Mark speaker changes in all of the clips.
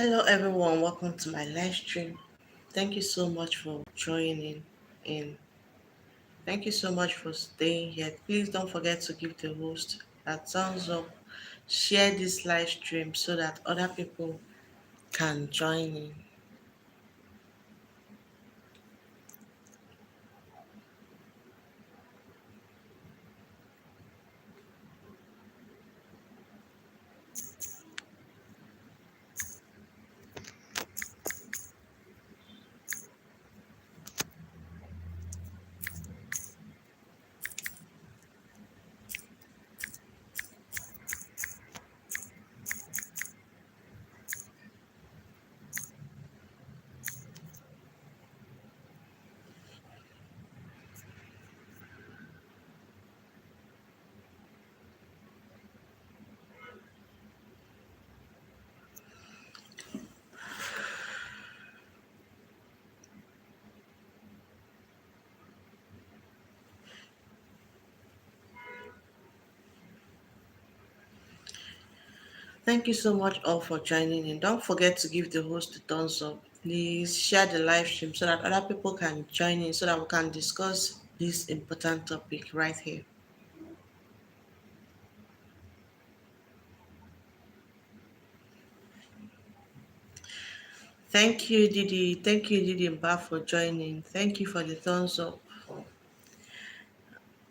Speaker 1: Hello, everyone. Welcome to my live stream. Thank you so much for joining in. Thank you so much for staying here. Please don't forget to give the host a thumbs up. Share this live stream so that other people can join in. Thank you so much all for joining in. Don't forget to give the host a thumbs up. Please share the live stream so that other people can join in so that we can discuss this important topic right here. Thank you, Didi. Thank you, Didi Mba, for joining. Thank you for the thumbs up.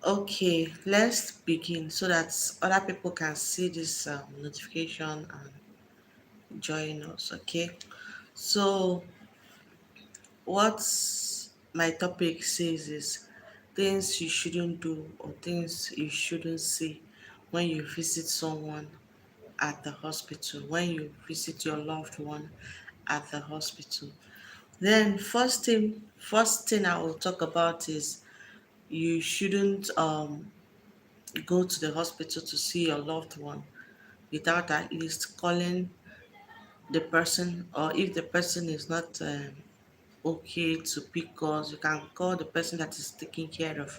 Speaker 1: Okay, let's begin so that other people can see this notification and join us. Okay, so what my topic says is things you shouldn't do or things you shouldn't say when you visit someone at the hospital, when you visit your loved one at the hospital. Then first thing I will talk about is you shouldn't go to the hospital to see your loved one without at least calling the person, or if the person is not okay to pick calls, you can call the person that is taking care of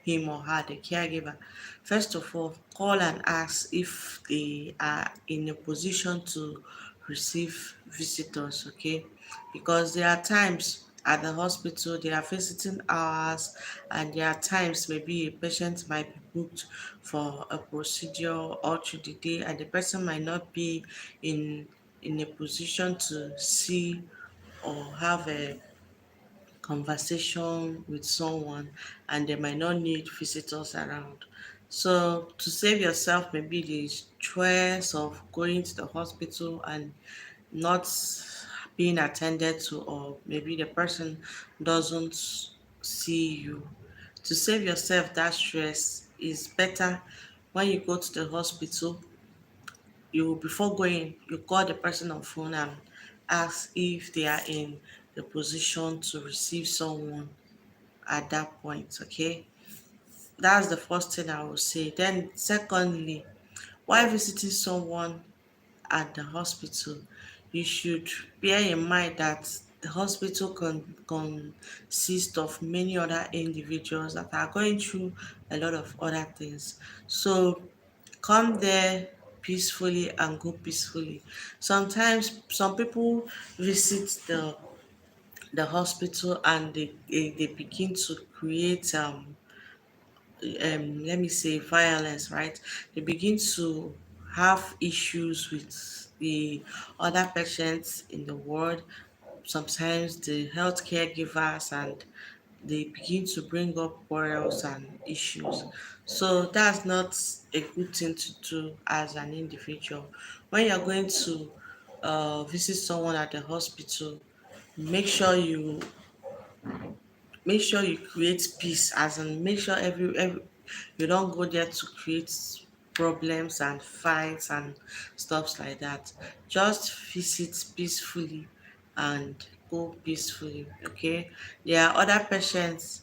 Speaker 1: him or her, the caregiver. First of all, call and ask if they are in a position to receive visitors, okay? Because there are times at the hospital, there are visiting hours, and there are times maybe a patient might be booked for a procedure all through the day, and the person might not be in in a position to see or have a conversation with someone, and they might not need visitors around. So to save yourself maybe the stress of going to the hospital and not being attended to, or maybe the person doesn't see you, to save yourself that stress is better when you go to the hospital, you before going, you call the person on phone and ask if they are in the position to receive someone at that point. Okay, that's the first thing I will say. Then secondly, while visiting someone at the hospital, you should bear in mind that the hospital consist of many other individuals that are going through a lot of other things. So come there peacefully and go peacefully. Sometimes some people visit the hospital and they begin to create let me say violence, right? They begin to have issues with the other patients in the ward, sometimes the healthcare givers, and they begin to bring up quarrels and issues. So that's not a good thing to do as an individual. When you're going to visit someone at the hospital, make sure you make sure you create peace, as in make sure every you don't go there to create problems and fights and stuff like that. Just visit peacefully and go peacefully. Okay, there are other patients.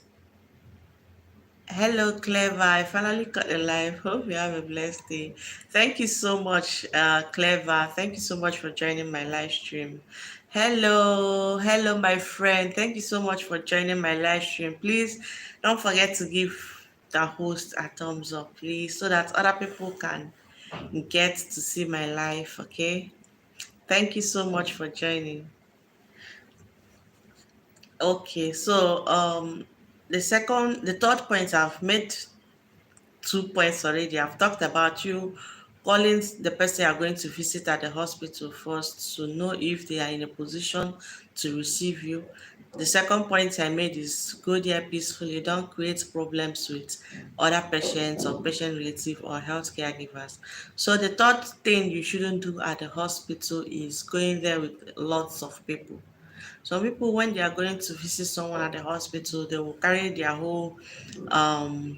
Speaker 1: Hello, Clever. I finally got a live. Hope you have a blessed day. Thank you so much, Clever. Thank you so much for joining my live stream. Hello, my friend. Thank you so much for joining my live stream. Please don't forget to give the host a thumbs up, please, so that other people can get to see my live. Okay. Thank you so much for joining. Okay, so the third point, I've made 2 points already. I've talked about you calling the person you're going to visit at the hospital first to know if they are in a position to receive you. The second point I made is go there peacefully. Don't create problems with other patients or patient relative or health caregivers. So the third thing you shouldn't do at the hospital is going there with lots of people. Some people, when they are going to visit someone at the hospital, they will carry their whole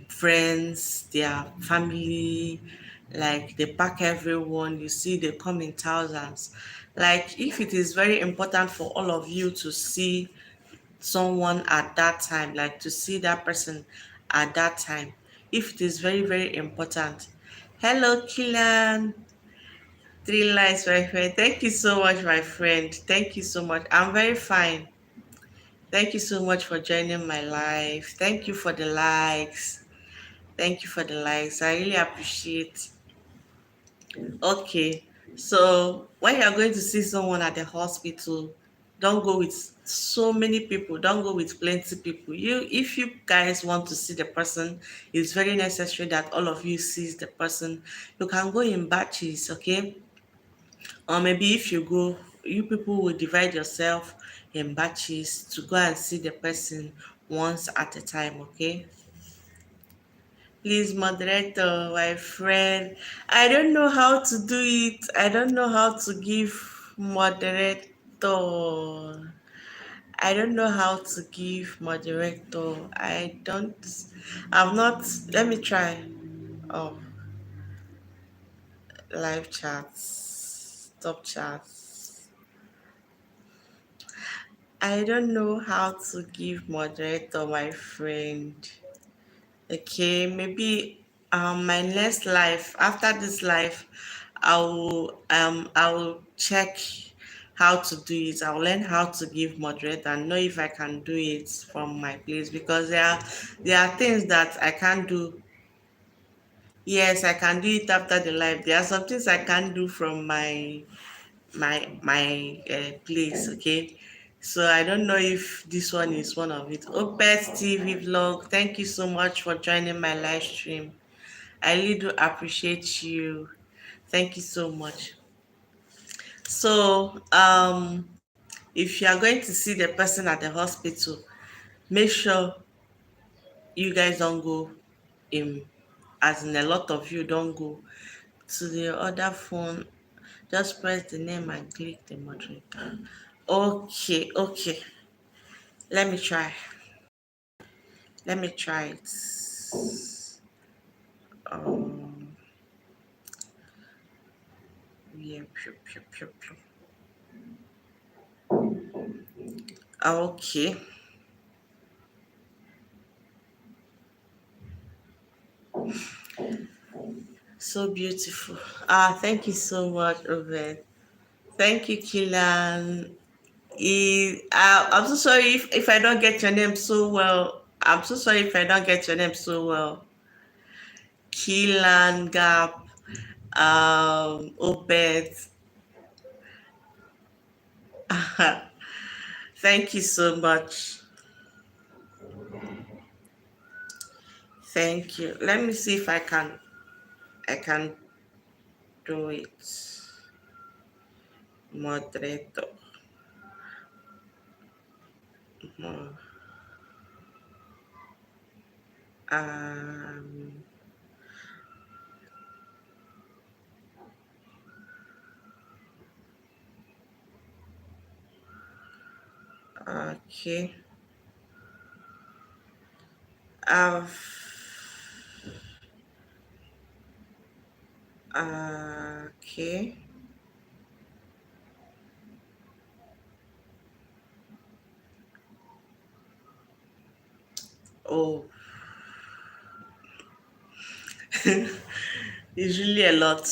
Speaker 1: friends, their family, like they pack everyone. You see, they come in thousands. Like, if it is very important for all of you to see someone at that time, like to see that person at that time, if it is very, very important. Hello, Killian. Three lights, my friend. Thank you so much, my friend. Thank you so much. I'm very fine. Thank you so much for joining my live. Thank you for the likes. Thank you for the likes. I really appreciate. Okay, so when you're going to see someone at the hospital, don't go with so many people. Don't go with plenty people. If you guys want to see the person, it's very necessary that all of you sees the person. You can go in batches, okay? Or maybe if you go, you people will divide yourself in batches to go and see the person once at a time, okay? Please, moderator, my friend. I don't know how to do it. I don't know how to give moderator. I don't know how to give moderator. I don't. I've not. Let me try. Oh, live chats. Top chats. I don't know how to give moderator, my friend. Okay, maybe my next life, after this life, I will check how to do it. I'll learn how to give moderator and know if I can do it from my place, because there are things that I can't do. Yes, I can do it after the life. There are some things I can't do from my place. Okay, so I don't know if this one is one of it. Opet TV vlog, thank you so much for joining my live stream. I really do appreciate you. Thank you so much. So if you are going to see the person at the hospital, make sure you guys don't go in, as in a lot of you don't go to the other phone. Just press the name and click the moderator. Okay, okay. Let me try. Let me try it. Um, yeah, pew, pew, pew, pew. Okay, so beautiful. Thank you so much, Obed. Thank you, Killian. I'm so sorry if I don't get your name so well. I'm so sorry if I don't get your name so well. Killian Gap, Obed. Thank you so much. Thank you. Let me see if I can do it. Moderator. Mo- Um, okay. I've okay. Oh, it's really a lot.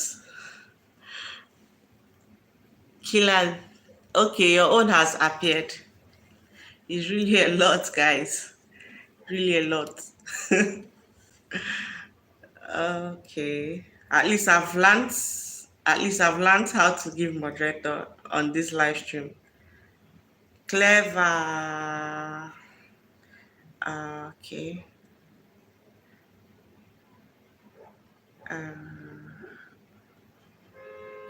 Speaker 1: Killer. Okay, your own has appeared. It's really a lot, guys. Really a lot. Okay. At least I've learned how to give moderator. on this live stream. Clever. Okay.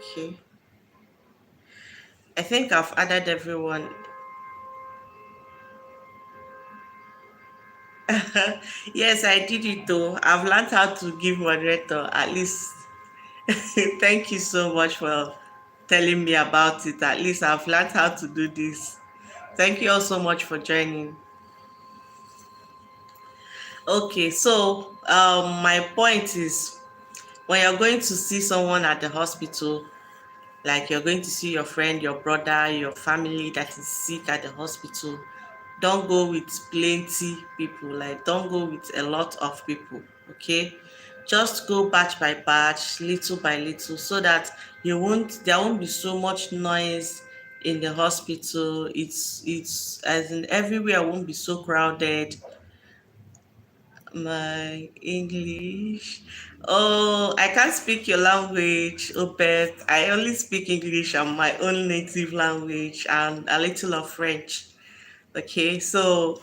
Speaker 1: Okay. I think I've added everyone. Yes, I did it though. I've learned how to give moderator at least. Thank you so much for telling me about it. At least I've learned how to do this. Thank you all so much for joining. Okay, so my point is when you're going to see someone at the hospital, like you're going to see your friend, your brother, your family that is sick at the hospital, don't go with plenty people, like don't go with a lot of people, okay? Just go batch by batch, little by little, so that there won't be so much noise in the hospital. It's as in everywhere won't be so crowded. My English. Oh, I can't speak your language, Obet. I only speak English and my own native language and a little of French. Okay, so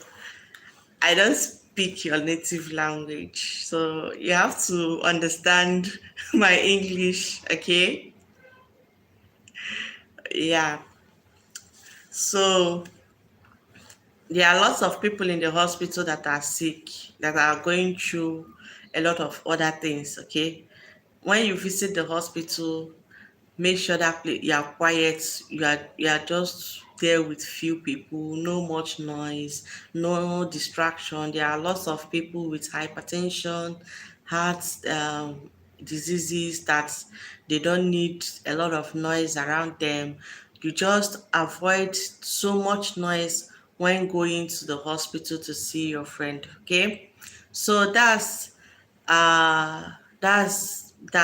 Speaker 1: I don't speak your native language. So you have to understand my English, okay? Yeah. So there are lots of people in the hospital that are sick, that are going through a lot of other things, okay? When you visit the hospital, make sure that you are quiet. You are just there with few people, no much noise, no distraction. There are lots of people with hypertension, heart diseases that they don't need a lot of noise around them. You just avoid so much noise when going to the hospital to see your friend, okay? So that's that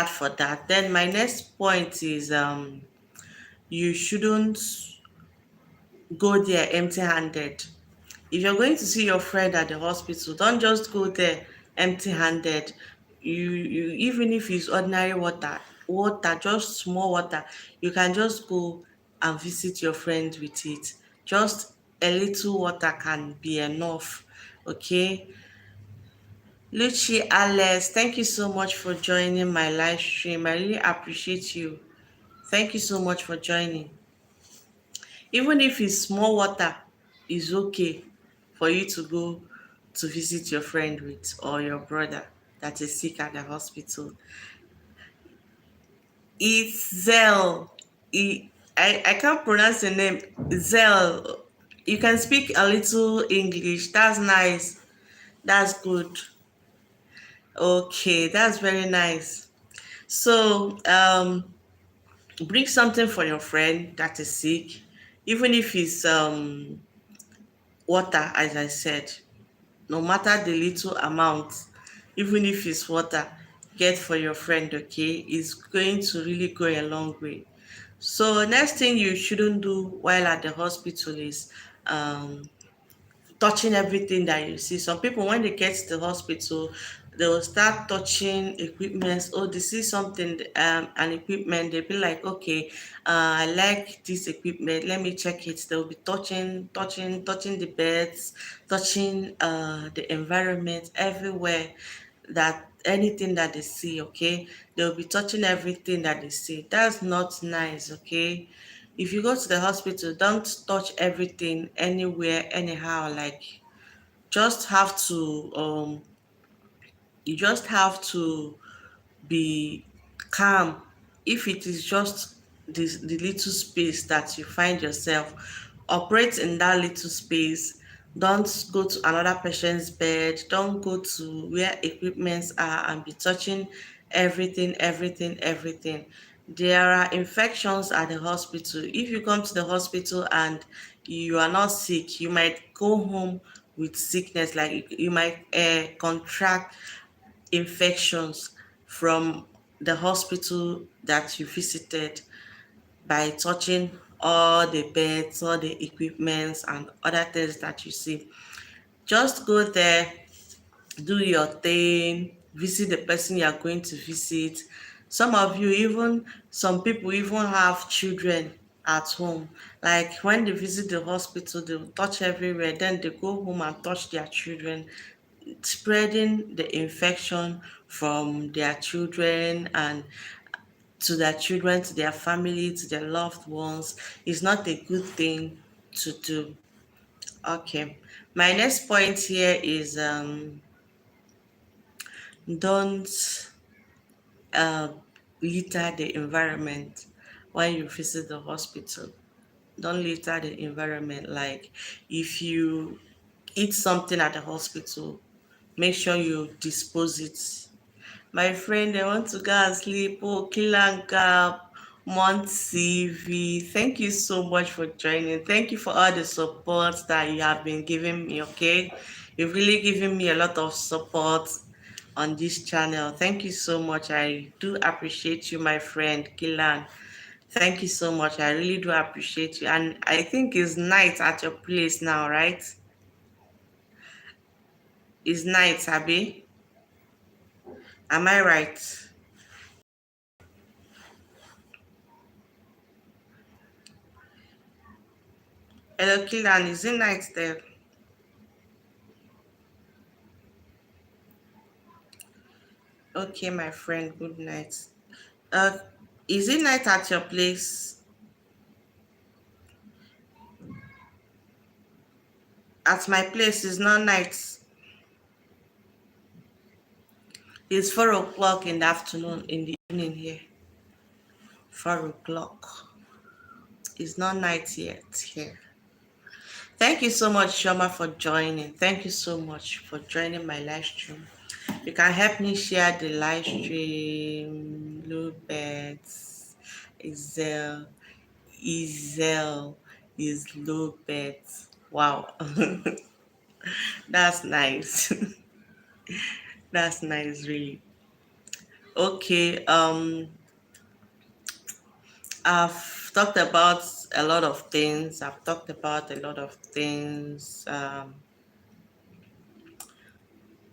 Speaker 1: for that. Then my next point is you shouldn't go there empty handed. If you're going to see your friend at the hospital, don't just go there empty handed. You even if it's ordinary water, just small water, you can just go and visit your friend with it. Just a little water can be enough. Okay. Lucy Alex, thank you so much for joining my live stream. I really appreciate you. Thank you so much for joining. Even if it's small water, it's okay for you to go to visit your friend with or your brother that is sick at the hospital. It's Zell. I can't pronounce the name. Zell. You can speak a little English. That's nice. That's good. Okay, that's very nice. So, bring something for your friend that is sick, even if it's water, as I said. No matter the little amount, even if it's water, get for your friend, okay? It's going to really go a long way. So next thing you shouldn't do while at the hospital is touching everything that you see. Some people, when they get to the hospital, they will start touching equipment. Oh, they see something, an equipment, they'll be like, okay, I like this equipment. Let me check it. They'll be touching the beds, touching the environment everywhere. That anything that they see, okay, they'll be touching everything that they see. That's not nice, okay? If you go to the hospital, don't touch everything anywhere, anyhow. Like, just have to, you just have to be calm. If it is just the little space that you find yourself, operate in that little space. Don't go to another patient's bed. Don't go to where equipments are and be touching everything. There are infections at the hospital. If you come to the hospital and you are not sick, you might go home with sickness. Like you might contract infections from the hospital that you visited by touching all the beds, all the equipments, and other things that you see. Just go there, do your thing, visit the person you are going to visit. Some people even have children at home. Like when they visit the hospital, they will touch everywhere. Then they go home and touch their children, spreading the infection from their children and to their children, to their family, to their loved ones is not a good thing to do. Okay. My next point here is don't uh, litter the environment when you visit the hospital. Don't litter the environment. Like if you eat something at the hospital, make sure you dispose it. My friend, I want to go and sleep. Oh, Kilanka, Mont CV. Thank you so much for joining. Thank you for all the support that you have been giving me. Okay, you've really given me a lot of support on this channel. Thank you so much. I do appreciate you, my friend Kilan. Thank you so much. I really do appreciate you. And I think it's night at your place now, right? It's night, Abby. Am I right? Hello, Kilan. Is it night there? Okay, my friend. Good night. Uh, is it night at your place? At my place, it's not night. It's 4 o'clock in the afternoon, in the evening here. 4 o'clock. It's not night yet here. Thank you so much, Shoma, for joining. Thank you so much for joining my live stream. You can help me share the live stream. Lubet, Izel, Izel is Lubet. Wow, that's nice. That's nice, really. Okay, I've talked about a lot of things. I've talked about a lot of things.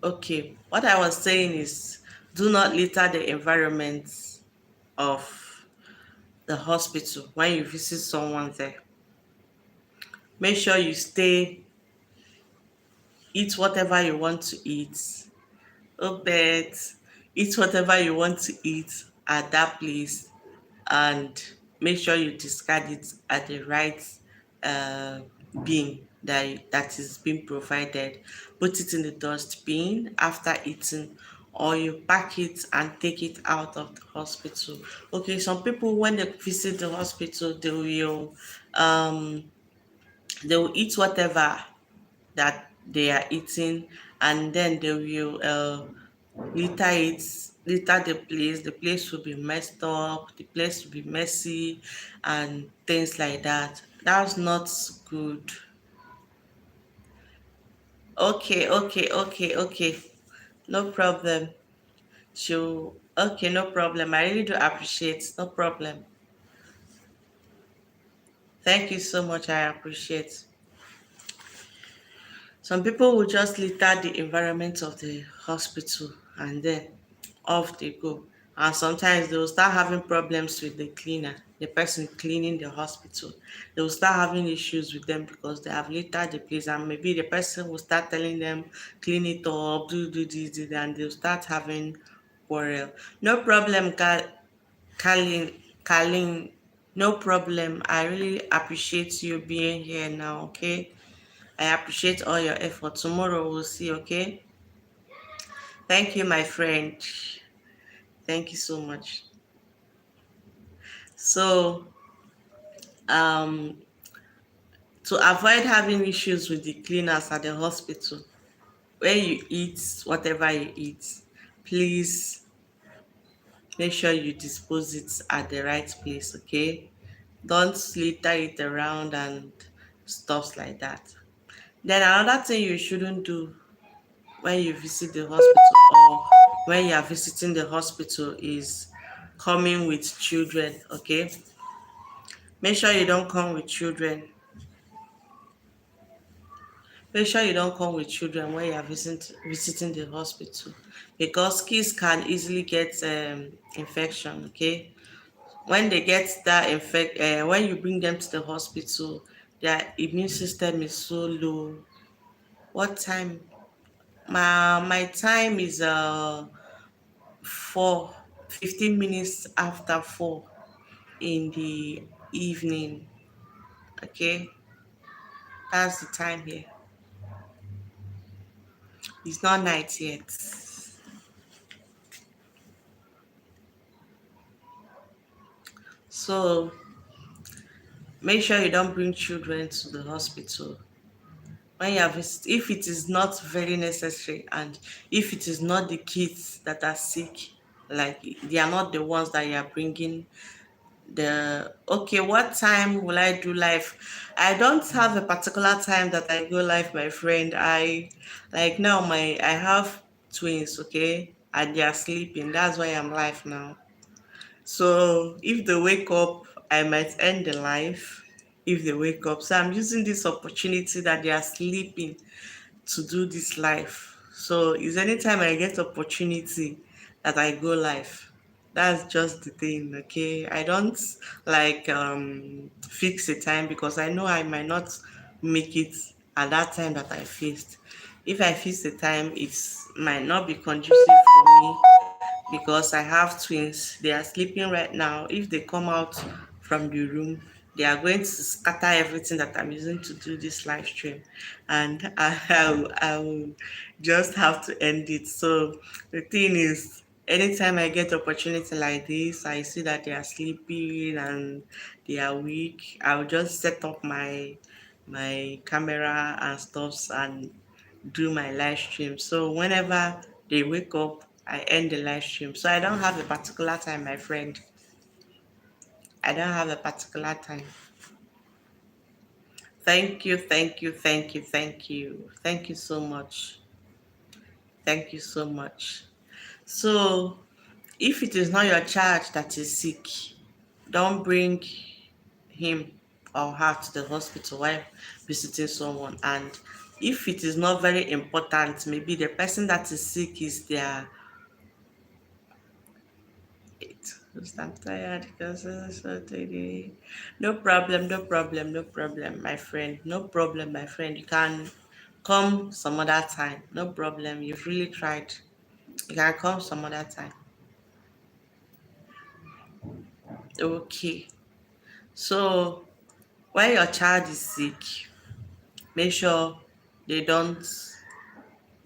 Speaker 1: Okay, what I was saying is do not litter the environment of the hospital when you visit someone there. Make sure you stay, eat whatever you want to eat. Oh, bet, eat whatever you want to eat at that place and make sure you discard it at the right uh, bin that is being provided. Put it in the dustbin after eating, or you pack it and take it out of the hospital. Okay, some people when they visit the hospital, um, they will eat whatever that they are eating, and then they will litter it, litter the place will be messed up, the place will be messy and things like that. That's not good. Okay, no problem. So okay, no problem. I really do appreciate. No problem. Thank you so much. I appreciate. Some people will just litter the environment of the hospital and then off they go. And sometimes they will start having problems with the cleaner, the person cleaning the hospital. They will start having issues with them because they have littered the place, and maybe the person will start telling them, clean it up, do this, and they'll start having quarrel. No problem, Kalin. No problem. I really appreciate you being here now, okay? I appreciate all your effort. Tomorrow we'll see, okay? Thank you, my friend. Thank you so much. So, um, to avoid having issues with the cleaners at the hospital, when you eat whatever you eat, please make sure you dispose it at the right place, okay? Don't litter it around and stuff like that. Then another thing you shouldn't do when you visit the hospital or when you are visiting the hospital is coming with children, okay? Make sure you don't come with children. Make sure you don't come with children when you are visiting the hospital because kids can easily get infection, okay? When they get that infect, when you bring them to the hospital, their immune system is so low. What time? My time is 4, 15 minutes after 4 in the evening. Okay, that's the time here. It's not night yet. So make sure you don't bring children to the hospital when you are if it is not very necessary, and if it is not the kids that are sick, like they are not the ones that you are bringing. The Okay, what time will I do live? I don't have a particular time that I go live, my friend. I like now I have twins, okay, and they are sleeping. That's why I'm live now. So if they wake up, I might end the live if they wake up. So I'm using this opportunity that they are sleeping to do this live. So is anytime I get opportunity that I go live. That's just the thing, okay? I don't like fix a time because I know I might not make it at that time that I fixed. If I fix the time, it might not be conducive for me because I have twins. They are sleeping right now. If they come out from the room, they are going to scatter everything that I'm using to do this live stream, and I will just have to end it. So the thing is, anytime I get opportunity like this, I see that they are sleeping and they are weak, I'll just set up my camera and stuffs and do my live stream. So whenever they wake up, I end the live stream. So I don't have a particular time, my friend. I don't have a particular time. Thank you, thank you, thank you, thank you. Thank you so much. Thank you so much. So if it is not your child that is sick, don't bring him or her to the hospital while visiting someone. And if it is not very important, maybe the person that is sick is their it. I'm tired because Saturday. No problem, no problem, no problem, my friend. No problem, my friend. You can come some other time. No problem. You've really tried. You can come some other time. Okay. So when your child is sick, make sure they don't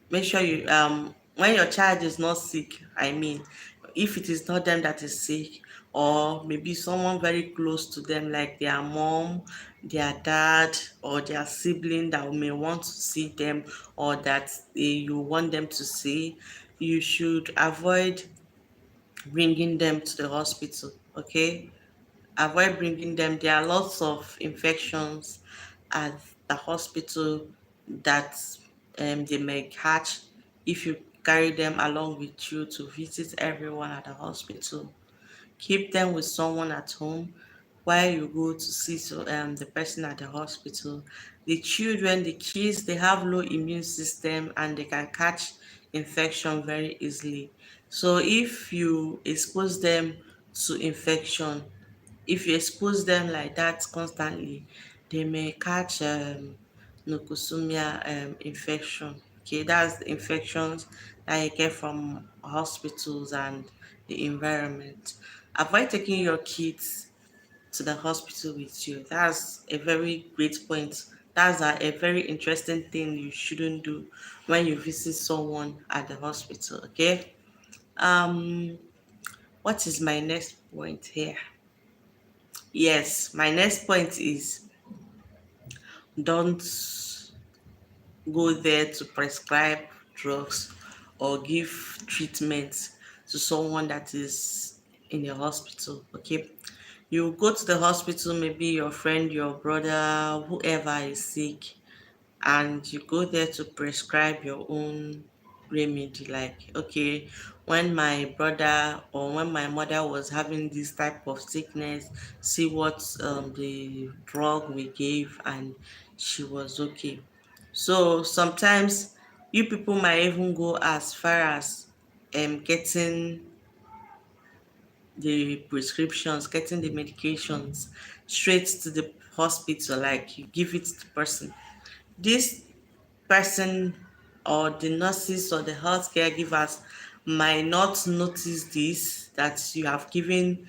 Speaker 1: make sure you when your child is not sick, I mean, if it is not them that is sick, or maybe someone very close to them like their mom, their dad, or their sibling that may want to see them, or that you want them to see, you should avoid bringing them to the hospital. Okay, avoid bringing them. There are lots of infections at the hospital that they may catch if you carry them along with you to visit everyone at the hospital. Keep them with someone at home while you go to see the person at the hospital. The children, the kids, they have low immune system and they can catch infection very easily. So if you expose them to infection, if you expose them like that constantly, they may catch nocosumia infection. Okay, that's the infections that you get from hospitals and the environment. Avoid taking your kids to the hospital with you. That's a very great point. That's a very interesting thing you shouldn't do when you visit someone at the hospital. Okay. Um, what is my next point here? Yes, my next point is don't go there to prescribe drugs or give treatment to someone that is in the hospital. Okay, you go to the hospital, maybe your friend, your brother, whoever is sick, and you go there to prescribe your own remedy. Like, okay, when my brother or when my mother was having this type of sickness, see what the drug we gave, and she was okay. So sometimes you people might even go as far as getting the prescriptions, getting the medications straight to the hospital, like you give it to the person. This person or the nurses or the health caregivers might not notice this, that you have given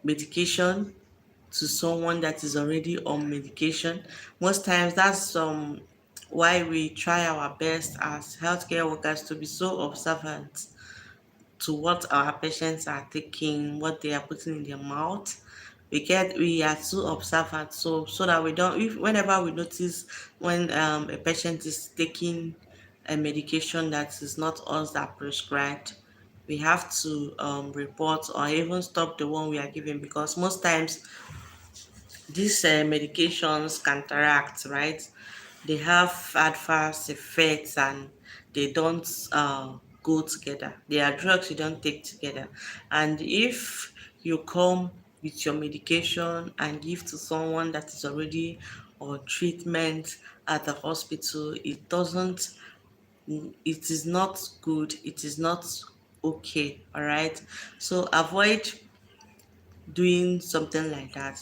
Speaker 1: medication to someone that is already on medication. Most times that's why we try our best as healthcare workers to be so observant to what our patients are taking, what they are putting in their mouth. We are too observant, so that we don't, if whenever we notice when a patient is taking a medication that is not us that prescribed, we have to report or even stop the one we are giving, because most times these medications counteract, right? They have adverse effects and they don't go together. They are drugs you don't take together. And if you come with your medication and give to someone that is already on treatment at the hospital, it is not good. It is not okay. All right. So avoid doing something like that.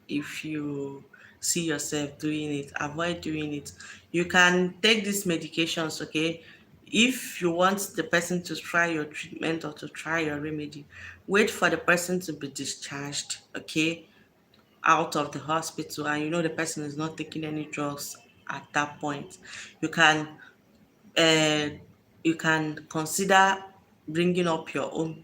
Speaker 1: If you see yourself doing it, avoid doing it. You can take these medications, okay? If you want the person to try your treatment or to try your remedy, wait for the person to be discharged, okay, out of the hospital, and you know the person is not taking any drugs at that point. You can uh, you can consider bringing up your own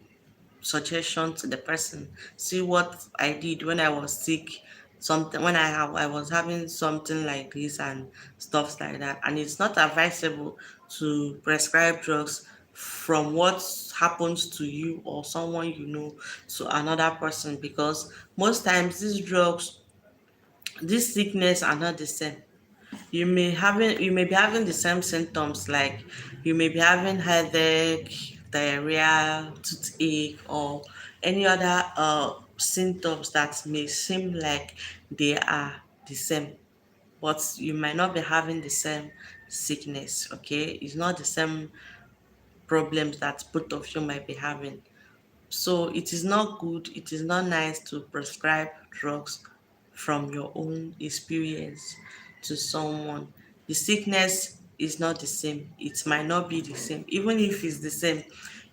Speaker 1: suggestion to the person. See what I did when I was sick, something when I was having something like this and stuff like that. And it's not advisable to prescribe drugs from what happens to you or someone you know to another person, because most times these drugs, this sickness are not the same. You may be having the same symptoms, like you may be having headache, diarrhea, toothache, or any other symptoms that may seem like they are the same, but you might not be having the same sickness. Okay, it's not the same problems that both of you might be having. So it is not good, it is not nice to prescribe drugs from your own experience to someone. The sickness is not the same. It might not be the same. Even if it's the same,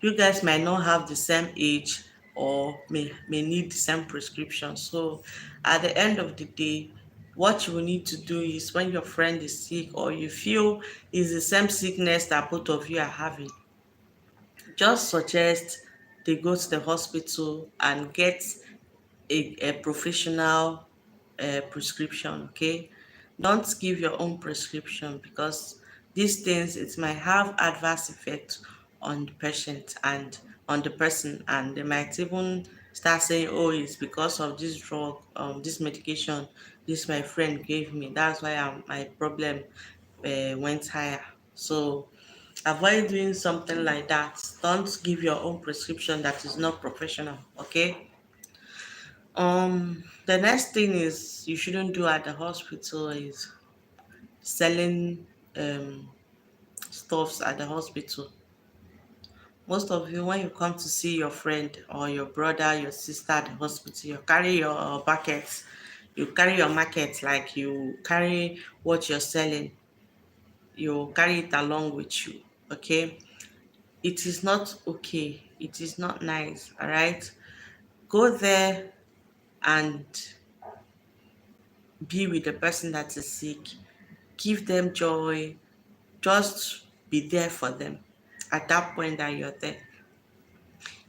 Speaker 1: you guys might not have the same age or may need the same prescription. So at the end of the day, what you will need to do is, when your friend is sick or you feel is the same sickness that both of you are having, just suggest they go to the hospital and get a professional prescription, okay? Don't give your own prescription, because these things, it might have adverse effect on the patient and on the person, and they might even start saying, oh, it's because of this drug, this medication this my friend gave me, that's why my problem went higher. So avoid doing something like that. Don't give your own prescription that is not professional, okay? The next thing is you shouldn't do at the hospital is selling stuffs at the hospital. Most of you, when you come to see your friend or your brother, your sister at the hospital, you carry your buckets, you carry your market, like you carry what you're selling, you carry it along with you, okay? It is not okay. It is not nice, all right? Go there and be with the person that is sick. Give them joy. Just be there for them at that point that you're there.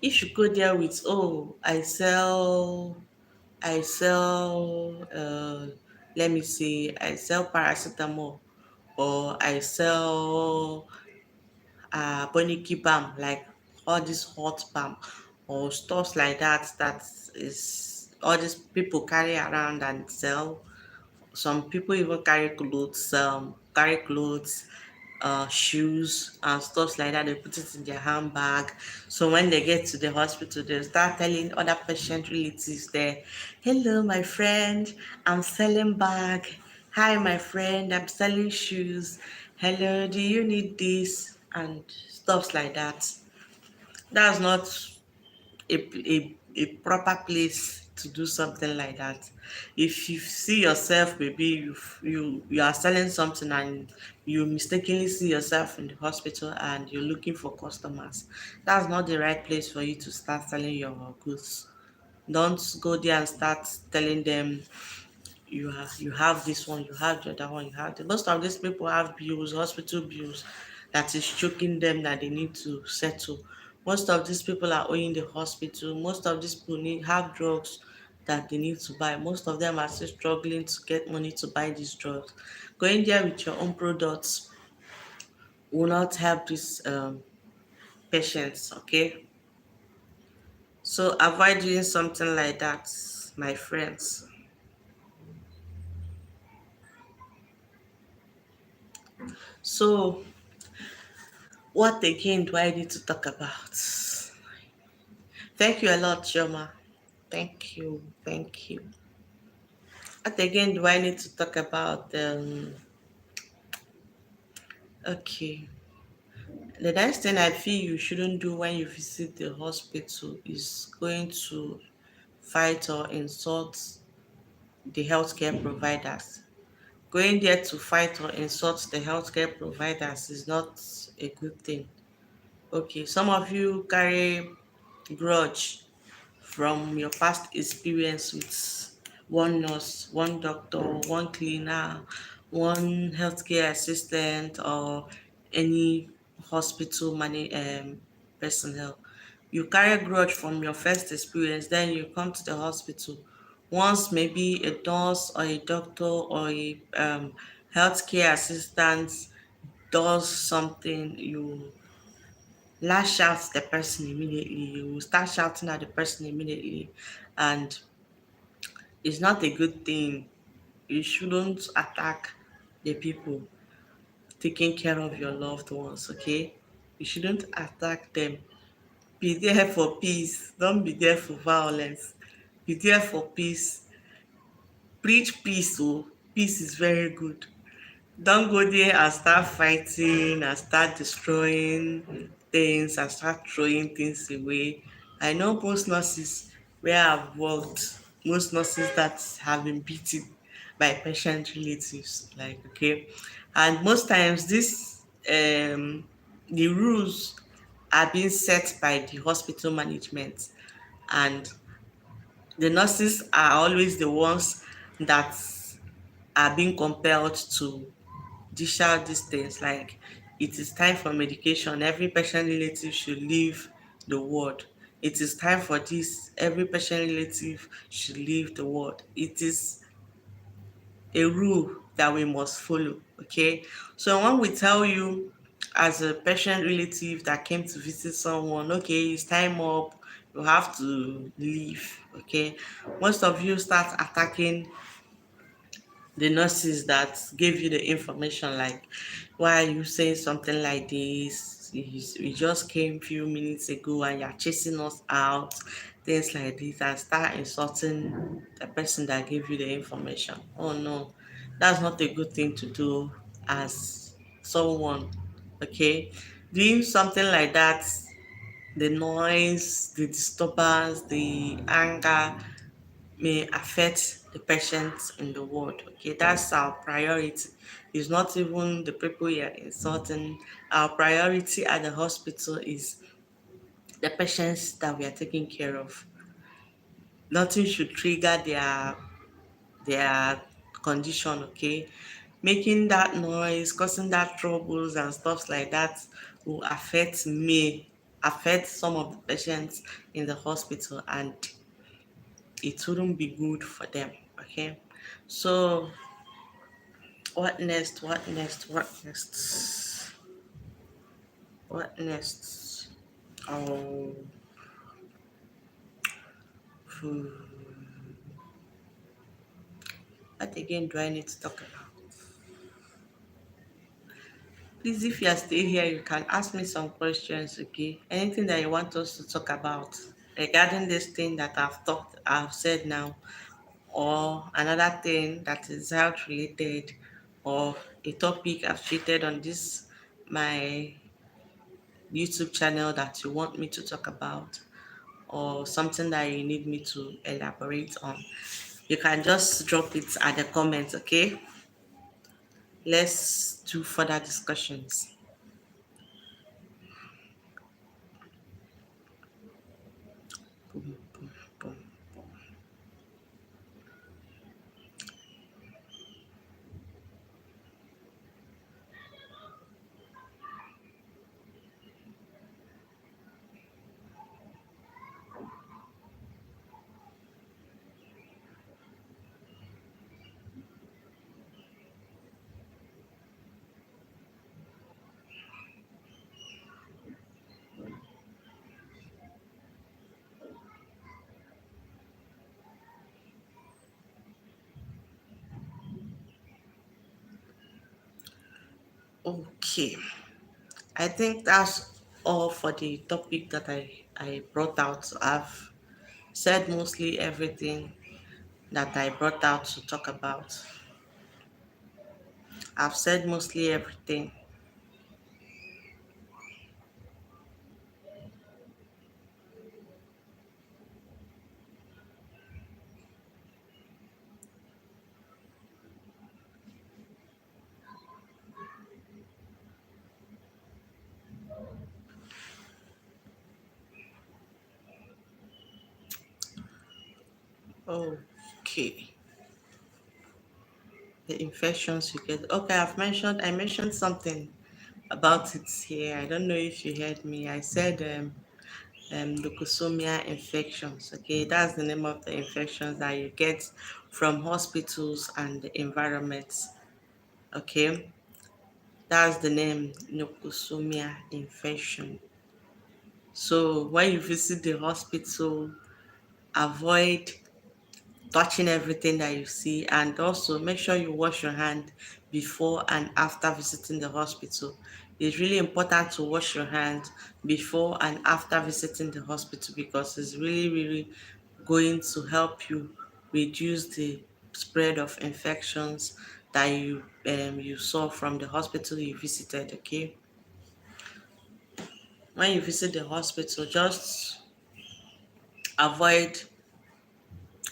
Speaker 1: If you go there with, oh, I sell, let me see, I sell paracetamol, or I sell boniki balm, like all this hot balm or stuff like that, that is all these people carry around and sell. Some people even carry clothes, shoes and stuff like that. They put it in their handbag. So when they get to the hospital, they start telling other patient relatives there, "Hello, my friend, I'm selling bag. Hi, my friend, I'm selling shoes. Hello, do you need this?" And stuff like that. That's not a proper place to do something like that. If you see yourself, maybe you are selling something and you mistakenly see yourself in the hospital and you're looking for customers, that's not the right place for you to start selling your goods. Don't go there and start telling them you have this one, you have the other one, you have the most of these people have bills, hospital bills that is choking them that they need to settle. Most of these people are owing the hospital, most of these people need have drugs that they need to buy. Most of them are still struggling to get money to buy these drugs. Going there with your own products will not help these patients, okay? So avoid doing something like that, my friends. So what again do I need to talk about? Thank you a lot, Shoma. Thank you. Thank you. What again do I need to talk about? Okay. The next thing I feel you shouldn't do when you visit the hospital is going to fight or insult the healthcare providers. Going there to fight or insult the healthcare providers is not a good thing. Okay, some of you carry grudge from your past experience with one nurse, one doctor, one cleaner, one healthcare assistant, or any hospital personnel. You carry grudge from your first experience, then you come to the hospital. Once maybe a nurse or a doctor or a healthcare assistant does something, you lash out the person immediately. You will start shouting at the person immediately, and it's not a good thing. You shouldn't attack the people taking care of your loved ones, okay? You shouldn't attack them. Be there for peace. Don't be there for violence. Be there for peace. Preach peace, oh. Peace is very good. Don't go there and start fighting and start destroying things and start throwing things away. I know most nurses where I've worked, most nurses that have been beaten by patient relatives, like okay. And most times this the rules are being set by the hospital management, and the nurses are always the ones that are being compelled to dish out these things like it is time for medication, every patient relative should leave the ward. It is time for this, every patient relative should leave the ward. It is a rule that we must follow, okay? So when we tell you as a patient relative that came to visit someone, okay, it's time up, you have to leave, okay? Most of you start attacking the nurses that gave you the information, like why are you saying something like this, we just came few minutes ago and you're chasing us out, things like this, and start insulting the person that gave you the information. Oh no, that's not a good thing to do as someone, okay? Doing something like that, the noise, the disturbance, the anger may affect the patients in the ward. Okay, that's our priority. It's not even the people you're insulting. Our priority at the hospital is the patients that we are taking care of. Nothing should trigger their condition, okay? Making that noise, causing that troubles and stuff like that will affect some of the patients in the hospital, and it wouldn't be good for them. Okay. So what next? What next? What next? What next? Oh, what again do I need to talk about? Please, if you are still here, you can ask me some questions, okay? Anything that you want us to talk about regarding this thing that I've said now, or another thing that is health related, or a topic I've treated on this my YouTube channel that you want me to talk about. or something that you need me to elaborate on, you can just drop it at the comments, okay? Let's do further discussions. Boom, boom, boom. Okay, I think that's all for the topic that I brought out. I've said mostly everything that I brought out to talk about. I've said mostly everything. Okay. The infections you get. Okay, I mentioned something about it here. I don't know if you heard me. I said leukozomia infections. Okay, that's the name of the infections that you get from hospitals and the environments. Okay, that's the name, leukozomia infection. So when you visit the hospital, avoid touching everything that you see, and also make sure you wash your hand before and after visiting the hospital. It's really important to wash your hands before and after visiting the hospital because it's really going to help you reduce the spread of infections that you saw from the hospital you visited. Okay, when you visit the hospital, just avoid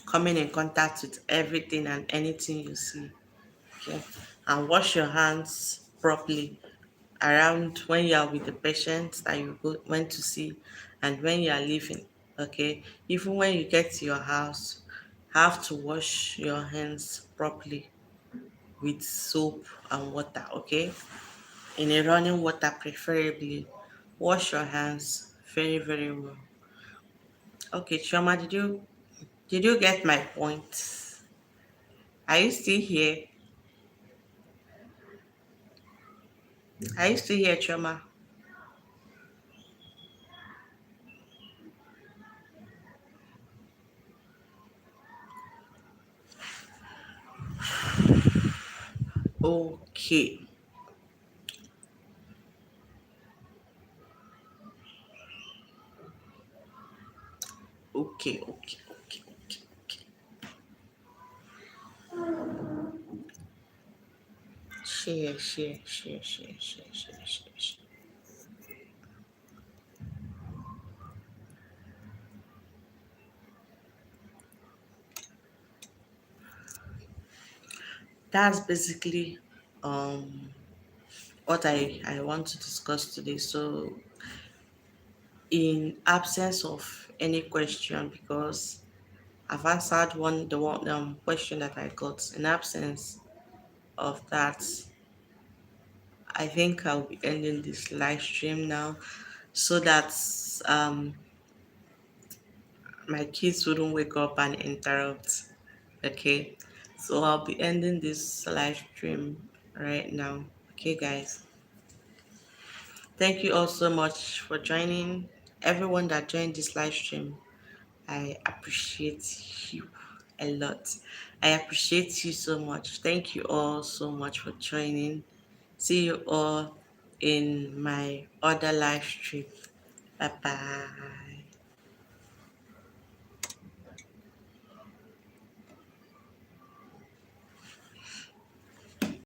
Speaker 1: coming in contact with everything and anything you see. Okay, and wash your hands properly around when you are with the patient that went to see and when you are leaving. Okay, even when you get to your house, have to wash your hands properly with soap and water. Okay, in a running water preferably. Wash your hands very well. Okay, Choma, did you get my point? Are you still here? Are you still here, Choma? Okay. Okay. Share. That's basically um what I want to discuss today. So, in absence of any question, because I've answered one question that I got. In absence of that, I think I'll be ending this live stream now, so that um my kids wouldn't wake up and interrupt. Okay, so I'll be ending this live stream right now. Okay, guys, thank you all so much for joining. Everyone that joined this live stream, I appreciate you a lot. I appreciate you so much. Thank you all so much for joining. See you all in my other live stream. Bye bye.